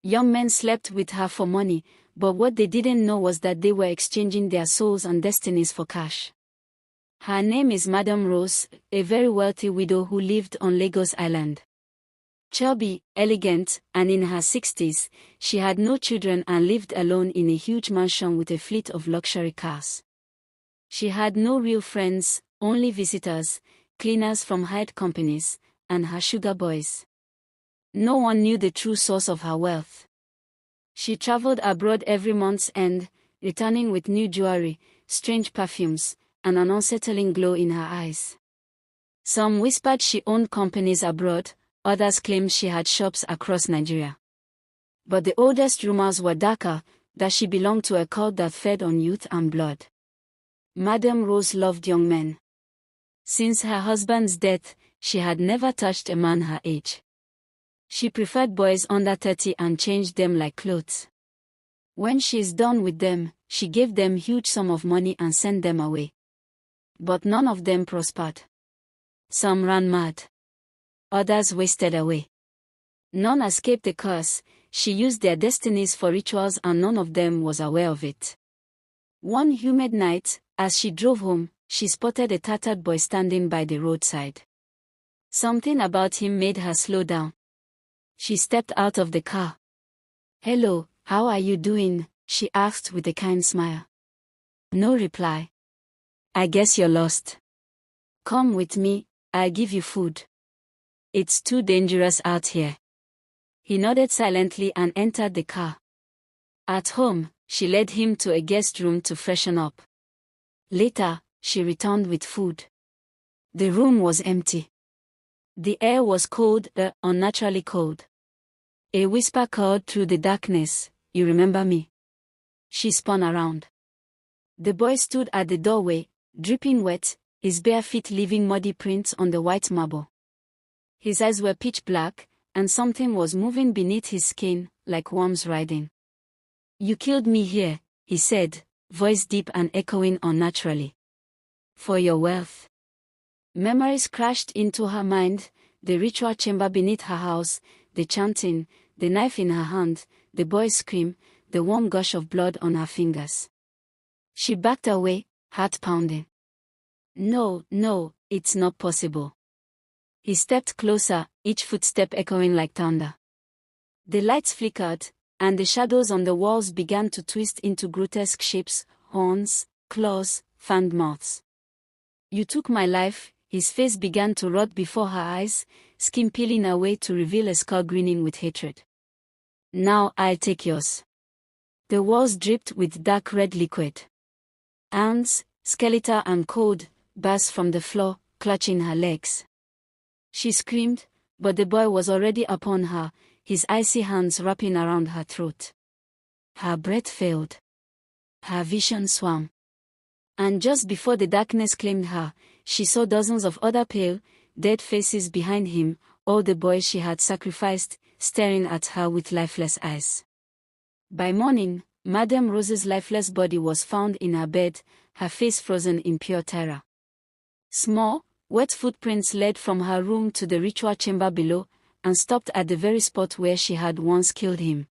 Young men slept with her for money, but what they didn't know was that they were exchanging their souls and destinies for cash. Her name is Madame Rose, a very wealthy widow who lived on Lagos Island. Chubby, elegant, and in her 60s, she had no children and lived alone in a huge mansion with a fleet of luxury cars. She had no real friends, only visitors, cleaners from hired companies, and her sugar boys. No one knew the true source of her wealth. She traveled abroad every month's end, returning with new jewelry, strange perfumes, and an unsettling glow in her eyes. Some whispered she owned companies abroad, others claimed she had shops across Nigeria. But the oldest rumors were darker, that she belonged to a cult that fed on youth and blood. Madame Rose loved young men. Since her husband's death, she had never touched a man her age. She preferred boys under 30 and changed them like clothes. When she is done with them, she gave them huge sum of money and sent them away. But none of them prospered. Some ran mad. Others wasted away. None escaped the curse. She used their destinies for rituals and none of them was aware of it. One humid night, as she drove home, she spotted a tattered boy standing by the roadside. Something about him made her slow down. She stepped out of the car. "Hello, how are you doing?" she asked with a kind smile. No reply. "I guess you're lost. Come with me, I'll give you food. It's too dangerous out here." He nodded silently and entered the car. At home, she led him to a guest room to freshen up. Later, she returned with food. The room was empty. The air was cold, unnaturally cold. A whisper called through the darkness, "You remember me?" She spun around. The boy stood at the doorway, dripping wet, his bare feet leaving muddy prints on the white marble. His eyes were pitch black, and something was moving beneath his skin, like worms riding. "You killed me here," he said, voice deep and echoing unnaturally. "For your wealth." Memories crashed into her mind, the ritual chamber beneath her house, the chanting, the knife in her hand, the boy's scream, the warm gush of blood on her fingers. She backed away, heart pounding. No, it's not possible." He stepped closer, each footstep echoing like thunder. The lights flickered, and the shadows on the walls began to twist into grotesque shapes, horns, claws, fanged mouths. "You took my life." His face began to rot before her eyes, skin peeling away to reveal a skull grinning with hatred. "Now I'll take yours." The walls dripped with dark red liquid. Ants, skeletal and cold, burst from the floor, clutching her legs. She screamed, but the boy was already upon her, his icy hands wrapping around her throat. Her breath failed. Her vision swam. And just before the darkness claimed her, she saw dozens of other pale, dead faces behind him, all the boys she had sacrificed, staring at her with lifeless eyes. By morning, Madame Rose's lifeless body was found in her bed, her face frozen in pure terror. Small, wet footprints led from her room to the ritual chamber below, and stopped at the very spot where she had once killed him.